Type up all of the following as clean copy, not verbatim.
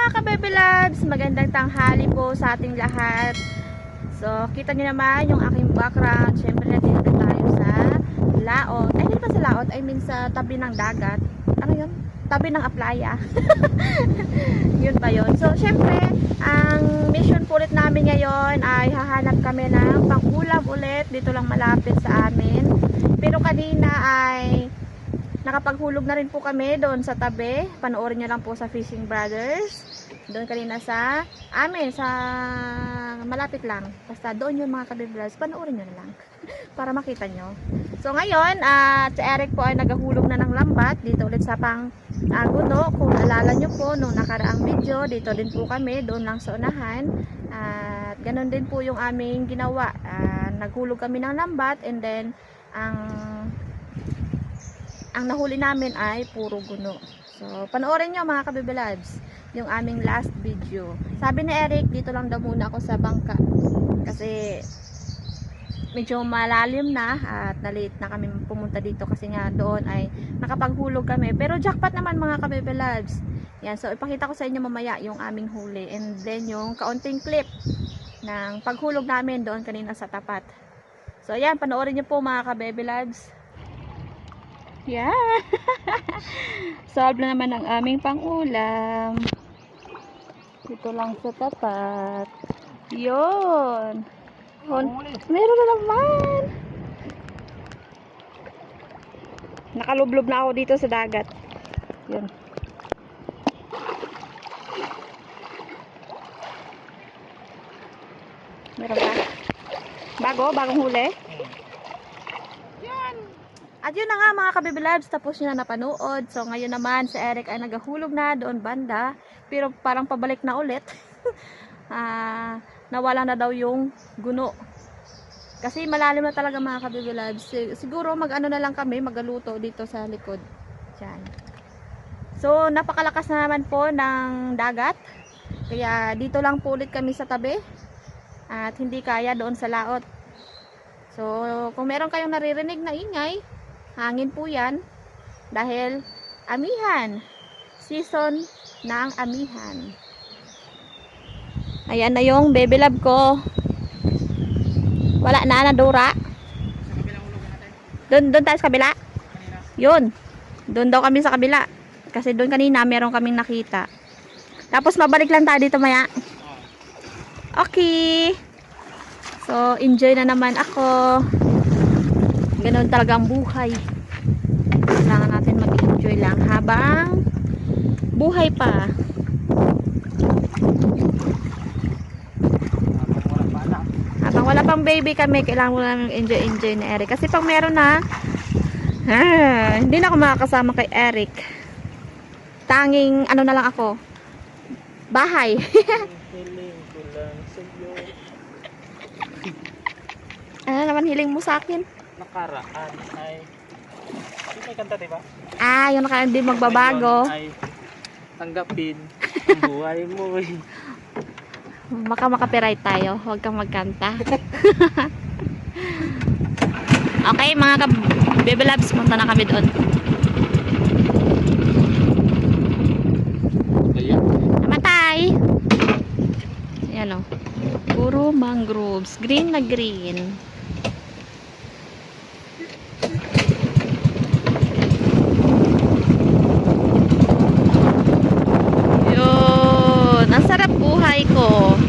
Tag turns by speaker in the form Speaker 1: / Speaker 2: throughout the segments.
Speaker 1: mga ka-baby loves! Magandang tanghali po sa ating lahat. So, kita niyo naman yung aking background. Siyempre, nandito tayo sa laot. Ay, hindi pa sa laot. I mean, sa tabi ng dagat. Ano yun? Tabi ng aplaya. Yun ba yun? So, siyempre, ang mission po ulit namin ngayon ay hahanap kami ng pang-ulam ulit. Dito lang malapit sa amin. Pero kanina ay nakapaghulog na rin po kami doon sa tabi. Panoorin nyo lang po sa Fishing Brothers. Doon kanina sa amin, sa malapit lang. Basta doon yung mga kabiblas. Panoorin nyo na lang para makita nyo. So ngayon, si Eric po ay naghahulog na ng lambat. Dito ulit sa Guno. Kung alala nyo po, nung nakaraang video, dito din po kami, doon lang sa unahan. At ganun din po yung aming ginawa. Naghulog kami ng lambat and then ang nahuli namin ay puro guno. So, panoorin nyo mga kabibilads, yung aming last video. Sabi ni Eric, dito lang daw muna ako sa bangka. Kasi, medyo malalim na at na-late na kami pumunta dito kasi nga doon ay nakapaghulog kami. Pero jackpot naman mga kabibilads. Yan, so ipakita ko sa inyo mamaya yung aming huli. And then yung kaunting clip ng paghulog namin doon kanina sa tapat. So, yan, panoorin nyo po mga kabibilads. Yeah. Solve na naman ang aming pang-ulam. Dito lang sa tapat. Yun. Meron na naman. Nakalublob na ako dito sa dagat. Yun. Meron ka? Bagong huli? Yan. At yun na nga mga kabibilabs, tapos nyo na napanood. So ngayon naman si Eric ay naghahulog na doon banda. Pero parang pabalik na ulit. Nawala na daw yung guno. Kasi malalim na talaga mga kabibilabs. Siguro mag-ano na lang kami, magaluto dito sa likod. Diyan. So napakalakas na naman po ng dagat. Kaya dito lang po ulit kami sa tabi. At hindi kaya doon sa laot. So kung meron kayong naririnig na ingay, hangin po yan dahil amihan, season ng amihan. Ayan na yung baby love ko. Wala na Dora. Doon tayo sa kabila. Yun, doon daw kami sa kabila kasi doon kanina meron kaming nakita. Tapos mabalik lang tayo dito maya. Okay, so enjoy na naman ako. Ganoon talaga ang buhay. Kailangan natin mag-enjoy lang habang buhay pa. Habang wala pang baby kami, kailangan mo lang enjoy ni Eric. Kasi pang meron na, hindi na ako makakasama kay Eric. Tanging, ano na lang ako, bahay.
Speaker 2: Hiling ko lang sa'yo.
Speaker 1: Ano naman hiling mo sa akin?
Speaker 2: Nakaraan ay may kanta diba?
Speaker 1: Yung nakaraan din magbabago.
Speaker 2: Ngayon ay tanggapin ang buhay mo.
Speaker 1: Baka makapiright tayo. Huwag kang magkanta. Okay mga baby loves, punta na kami doon. Namatay. Ayan o. Puro mangroves. Green na green. Ang sarap buhay ko.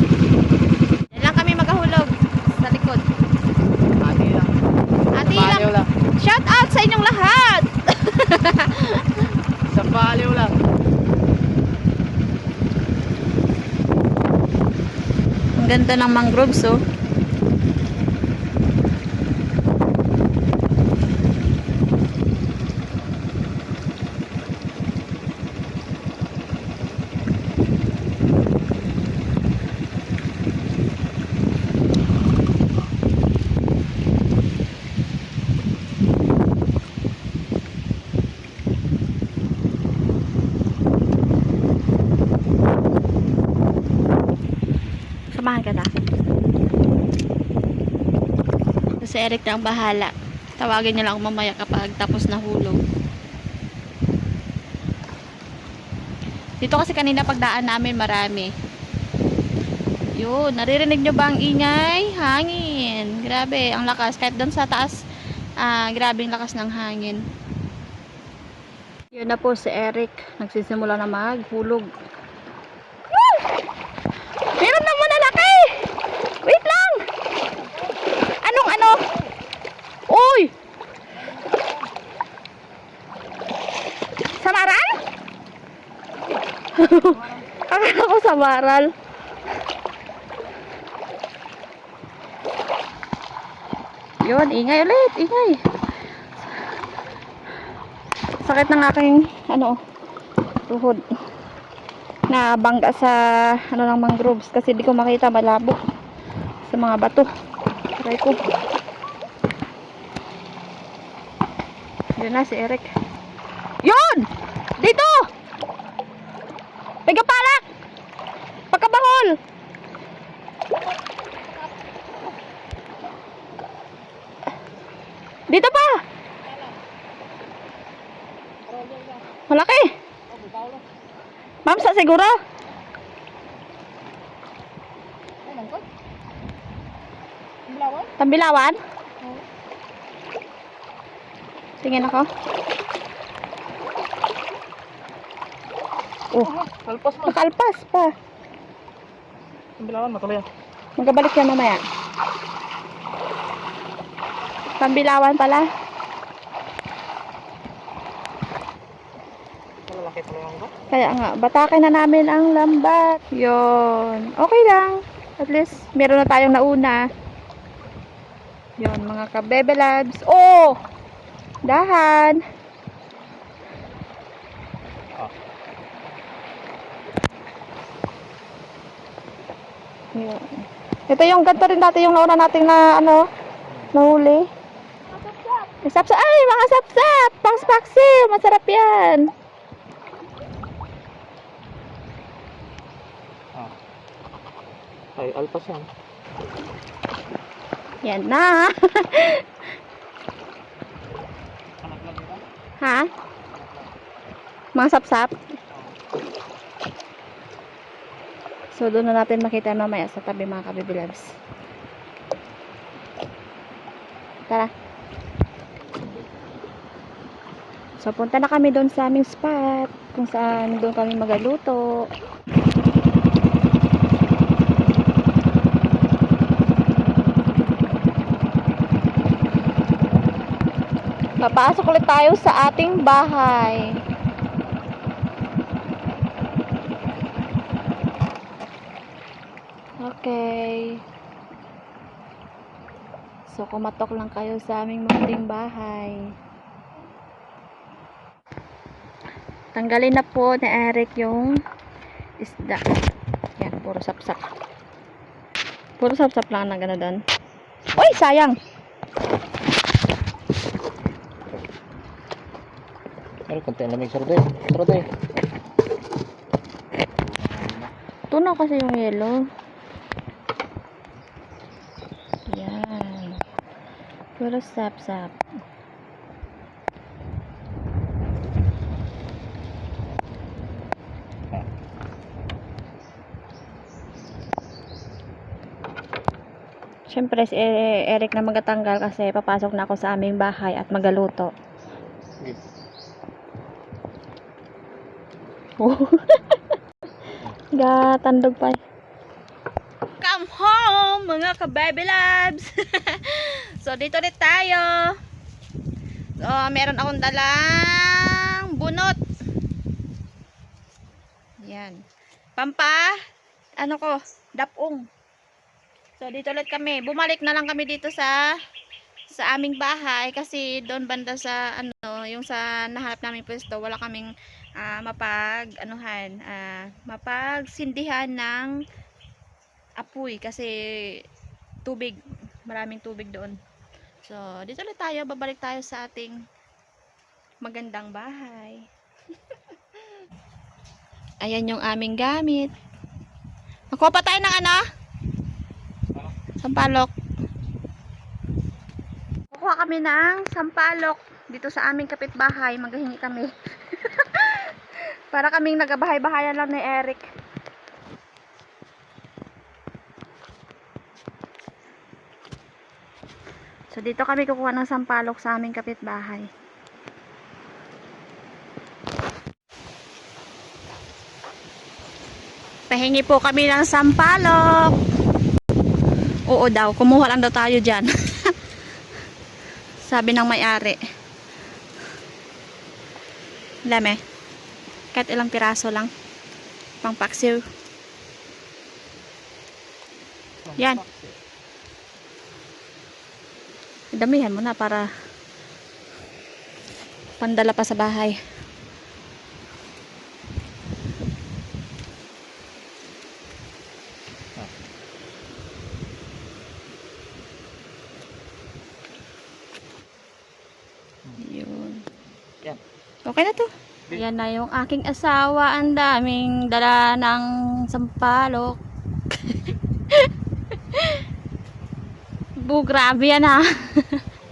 Speaker 1: Yan lang kami maghahulog sa likod.
Speaker 2: Ati lang.
Speaker 1: Ati lang. Shout out sa inyong lahat.
Speaker 2: Sa paliw lang.
Speaker 1: Ang ganda ng mangroves oh. Samahan ka na. Si Eric na ang bahala. Tawagin niya lang ako mamaya kapag tapos na hulog. Dito kasi kanina pagdaan namin marami. Yun, naririnig nyo ba ang ingay? Hangin. Grabe, ang lakas. Kahit doon sa taas, grabe ang lakas ng hangin. Yun na po si Eric. Nagsisimula na maghulog. Meron na manalaki! Wait lang! Anong ano? Uy! Samaral? Akala ko samaral. Yun, ingay ulit, ingay. Sakit ng aking, tuhod. Na bangga sa, ng mangroves. Kasi di ko makita, malabo. Sa mga bato. Try ko. Yun na, si Eric. Yun! Dito! Pagkapalak! Pagkabahol! Dito pa! Malaki! Ma'am, sa siguro? Tambilawan? Tingin ako. Oh,
Speaker 2: Kalpas mo.
Speaker 1: nakalpas pa.
Speaker 2: Ang bilawan, matulay.
Speaker 1: Magkabalik yan mamaya. Tambilawan pala.
Speaker 2: Malalaki pala yung ba?
Speaker 1: Kaya nga, batakin na namin ang lambat. Yun. Okay lang. At least, meron na tayong nauna. Yun, mga kabebe labs. Oh! Dahan.
Speaker 2: Ah.
Speaker 1: Yun. Ito yung ganito rin dati yung nauna nating nahuli. Sapsap. Ay, mga sapsap. Pangspaksiw. Masarap yan.
Speaker 2: Ah. Ay, alpas yan.
Speaker 1: Yan na.
Speaker 2: Anak lang yun.
Speaker 1: Ha? Mga sapsap. So, doon na natin makita mamaya sa tabi mga kabibilabs. Tara. So, punta na kami doon sa aming spot. Kung saan doon kami magaluto. Papasok ulit tayo sa ating bahay. Okay. So, kumatok lang kayo sa aming munting bahay. Tanggalin na po ni Eric yung isda. Yan, puro sapsap. Puro sapsap lang na gano'n doon. Uy, sayang!
Speaker 2: Pero konti ang lamig sa roday. Sa roday.
Speaker 1: Tunaw kasi yung yellow. Yan. Puro sap-sap. Siyempre, si Eric na magatanggal kasi papasok na ako sa aming bahay at magaluto. Oh. Gatandog pa. Come home, mga ka-baby labs. So, dito ulit tayo. So, meron akong dalang bunot. Yan. Dapong. So, dito ulit kami. Bumalik na lang kami dito sa aming bahay kasi doon banda sa yung sa nahanap namin pwesto, wala kaming mapagsindihan ng apoy kasi tubig, maraming tubig doon. So, dito ulit tayo, babalik tayo sa ating magandang bahay. Ayan yung aming gamit. Nakuha pa tayo ng sampalok. Kukuha kami ng sampalok dito sa aming kapitbahay. Maghahingi kami. Para kaming nagabahay-bahayan lang ni Eric. So dito kami kukuha ng sampalok sa aming kapitbahay. Pahingi po kami ng sampalok. Oo daw, kumuha lang daw tayo dyan. Sabi ng may-ari. Dami. Kahit ilang piraso lang. Pang paksiw. Yan. Damihan mo na para pandala pa sa bahay. Yun.
Speaker 2: Yan.
Speaker 1: Okay na to. Ayan na yung aking asawa. Ang daming dala ng sampalok. Grabe yan ha.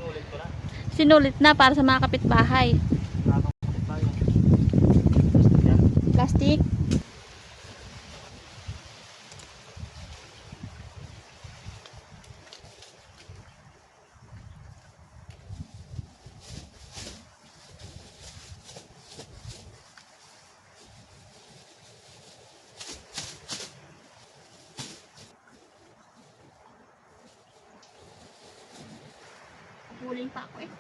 Speaker 2: Ulit ko na.
Speaker 1: Sinulit na para sa mga kapitbahay.
Speaker 2: Lamang kapit tayo. Yan.
Speaker 1: Plastic. Huling pa ako eh.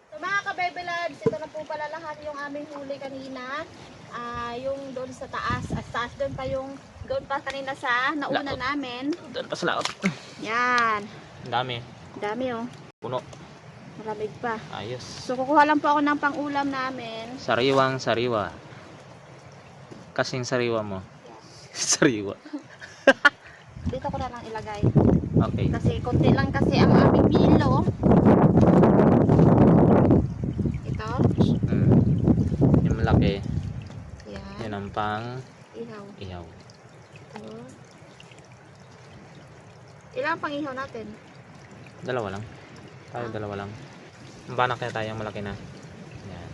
Speaker 1: So mga ka-baby loves, ito na po pala lahat yung aming huli kanina. Yung doon sa taas. At taas doon pa yung doon pa kanina sa nauna
Speaker 2: Laot.
Speaker 1: namin.
Speaker 2: Doon pa sa laot.
Speaker 1: Yan.
Speaker 2: Ang dami.
Speaker 1: Dami oh.
Speaker 2: Puno.
Speaker 1: Maramig pa.
Speaker 2: Ayos.
Speaker 1: So kukuha lang po ako ng pang-ulam namin.
Speaker 2: Sariwang sariwa. Kasing sariwa mo. Sariwa.
Speaker 1: Dito ko na lang ilagay.
Speaker 2: Okay.
Speaker 1: Kasi konti lang kasi ang aming bilo. Ito.
Speaker 2: Yung malaki.
Speaker 1: Yan.
Speaker 2: Yan ang pang
Speaker 1: Ihaw.
Speaker 2: ihaw.
Speaker 1: Ito. Ilang pang ihaw natin?
Speaker 2: Dalawa lang. Tayo dalawa lang. Banak kaya tayo malaki na. Yan.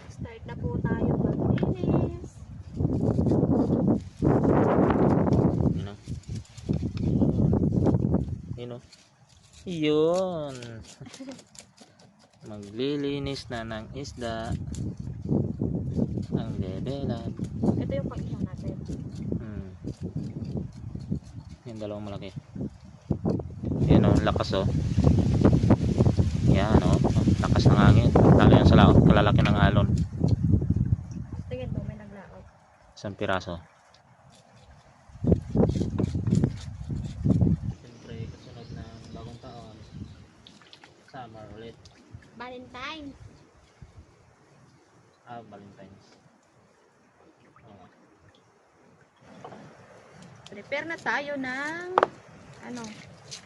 Speaker 1: Start na po tayo maglinis.
Speaker 2: You know? You know? Yun. Maglilinis na ng isda. Ang bebelan.
Speaker 1: Ito yung pang ihaw natin.
Speaker 2: Yung dalawang malaki. Yan o, lakas o. Yan o, lakas ng hangin. Lalo yan sa laot, kalalaki ng alon.
Speaker 1: Tingin mo, may naglaot.
Speaker 2: Isang piraso. Siyempre, kasunod ng bagong taon. Summer ulit.
Speaker 1: Valentine's.
Speaker 2: Valentine's. Oo.
Speaker 1: Prepare na tayo ng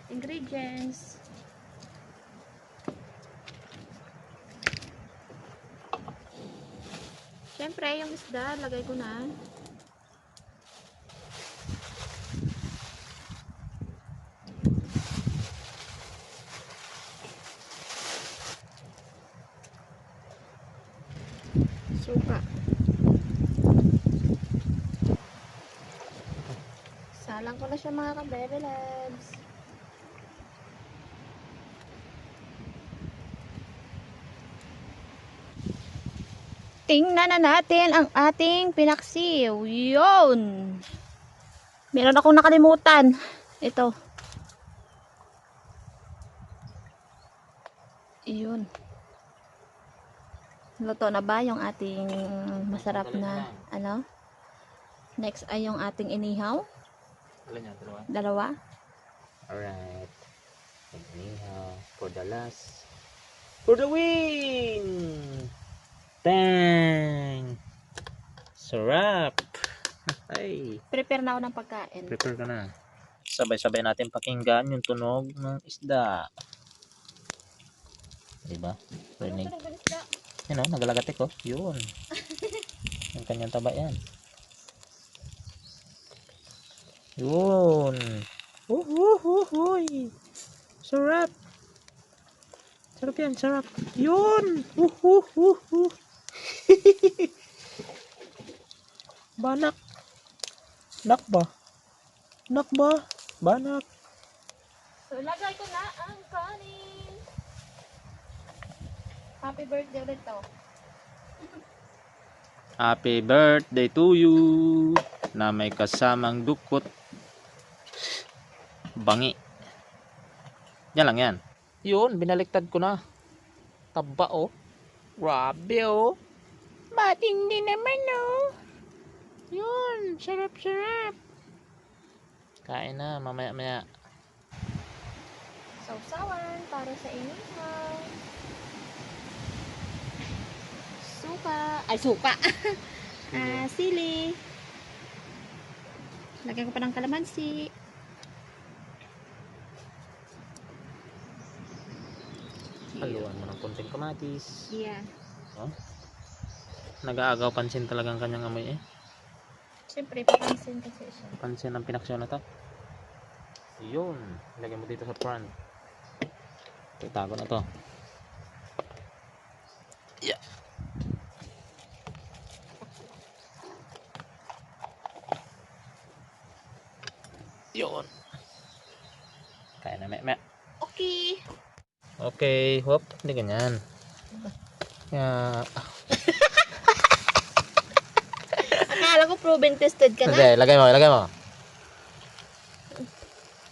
Speaker 1: ingredients. Siyempre, yung isda, lagay ko na. Suka. Salang ko na siya mga ka-baby loves. Tingnan na natin ang ating pinaksiw. Yun! Meron akong nakalimutan. Ito. Yun. Luto na ba yung ating masarap na Next ay yung ating inihaw.
Speaker 2: Ilan yan? Dalawa?
Speaker 1: Dalawa.
Speaker 2: Alright. Anyhow, for the last. For the win! Bang! Sarap! Ay,
Speaker 1: Prepare na ako ng pagkain.
Speaker 2: prepare ka na. Sabay-sabay natin pakinggan yung tunog ng isda. Diba? Rinig.
Speaker 1: Tulog ng isda.
Speaker 2: Yan o, nagalagatik o. Yun. Ang kanyang taba yan. Yun. Uy. Sarap. Sarap yan, sarap. Yun. Banak. Nak ba? Nak ba? Banak.
Speaker 1: So, lagay ko na ang kanin. Happy birthday ulit to.
Speaker 2: Happy birthday to you. Na may kasamang dukot. Bangi. Yan lang yan. Yun, binaliktad ko na. Taba oh. Grabe oh. Matindi naman oh. Yun, sarap. Kain na, mamaya-maya.
Speaker 1: Sausawan para sa inuman. Suka. Ay, suka. Sili. Lagyan ko pa ng kalamansi.
Speaker 2: Haluan mo ng konting kamatis.
Speaker 1: Yeah.
Speaker 2: Oh. Nag-aagaw pansin talagang kanyang amoy eh.
Speaker 1: Siyempre, papansin kasi siya.
Speaker 2: Pansin ang pinaksyon na to. Yun. Lagyan mo dito sa front. Itago na to. Yeah. Yun. Kaya na me.
Speaker 1: Okay.
Speaker 2: Okay. Hop. Hindi ganyan. Yeah.
Speaker 1: Akala ko proven tested ka na.
Speaker 2: Okay, lagay mo.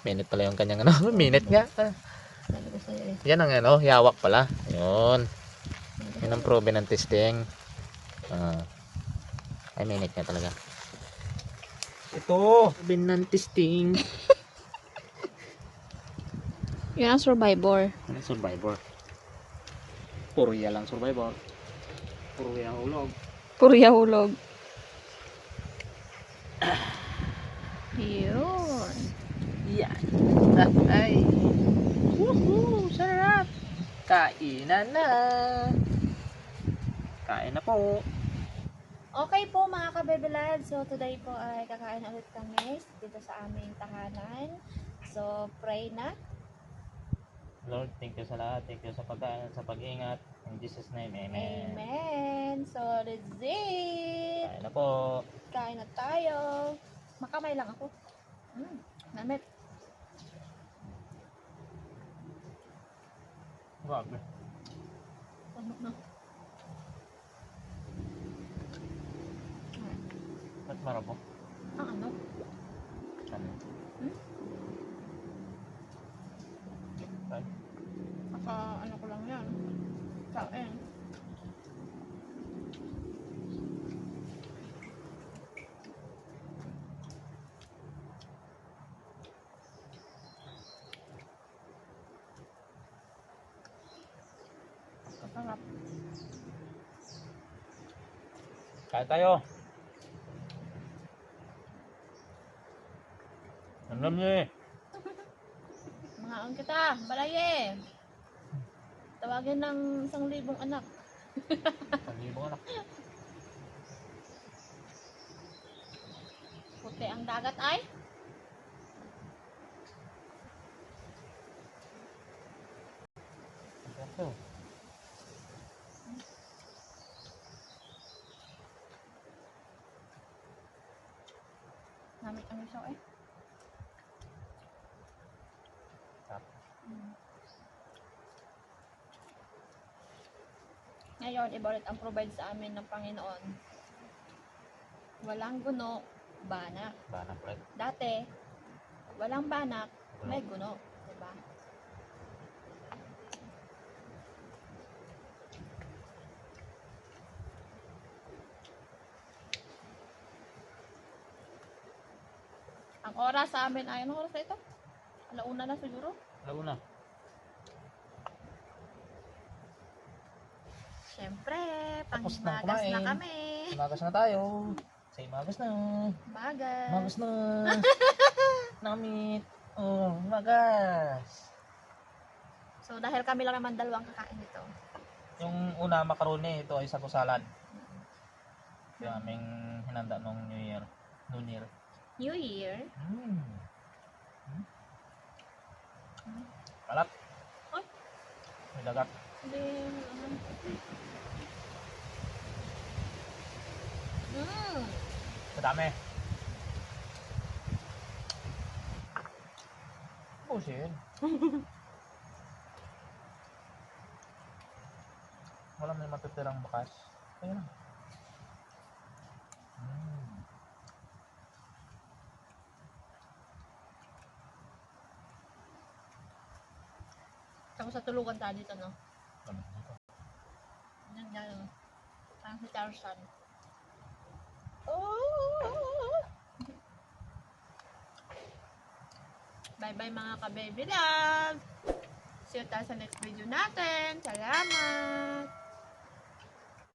Speaker 2: Minute pala yung kanyang ano. Minute nga.
Speaker 1: Sabi ko sa'yo eh.
Speaker 2: Yan ang ano, yawak pala. Yun. Yun ang proven ng testing. Ay, minute nga talaga. Ito, proven ng testing.
Speaker 1: Yun ang survivor.
Speaker 2: Ano survivor? Puro yan lang survivor. Puro yan ulog.
Speaker 1: Puro yahulog. Yun.
Speaker 2: Yan. Ay. Woohoo! Sarap! Kainan na! Kain na po!
Speaker 1: Okay po mga kabebilad. So today po ay kakain ulit kami dito sa aming tahanan. So pray na.
Speaker 2: Lord, thank you sa lahat. Thank you sa pag-ingat. In Jesus' name, Amen.
Speaker 1: Amen. So that's it.
Speaker 2: Kain na po!
Speaker 1: Kain na tayo. Makamay lang ako. Namit.
Speaker 2: Grabe.
Speaker 1: Ano na?
Speaker 2: Ba't marabo?
Speaker 1: Ang ano?
Speaker 2: Ano? Ay,
Speaker 1: Ano ko lang yan. Kain. Sarap.
Speaker 2: kain tayo! Alam niyo eh!
Speaker 1: Mahaon kita. Balaye. Tawagin ng 1,000 anak.
Speaker 2: Hindi mo anak.
Speaker 1: Puti ang dagat ay.
Speaker 2: Ito.
Speaker 1: Namit ang isaw eh. Ngayon, iba ulit ang provide sa amin ng Panginoon. Walang guno, banak.
Speaker 2: Banak ulit.
Speaker 1: Dati, walang banak, may guno. Diba? Ang oras sa amin ay, anong oras na ito? Alauna na siguro.
Speaker 2: Alam mo na.
Speaker 1: Siyempre,
Speaker 2: Tapos na
Speaker 1: panghimagas na
Speaker 2: kumain.
Speaker 1: kami.
Speaker 2: Magas na tayo. Say magas na.
Speaker 1: Magas.
Speaker 2: Magas na. Namit. Oh, magas.
Speaker 1: So, dahil kami lang naman dalawang kakain nito.
Speaker 2: Yung una, macaroni. Ito ay sago salad. Yung aming hinanda nung New Year. New Year.
Speaker 1: New Year.
Speaker 2: Kalat.
Speaker 1: Ay.
Speaker 2: May dagat.
Speaker 1: Hindi.
Speaker 2: Madami. Pusin. Wala may matitirang bakas. Ayun lang.
Speaker 1: Tapos sa tulugan tayo dito, no?
Speaker 2: Ano dito?
Speaker 1: Yan, yan. Parang si Tarzan. Oh! Bye-bye mga ka-baby love! See you tayo sa next video natin. Salamat!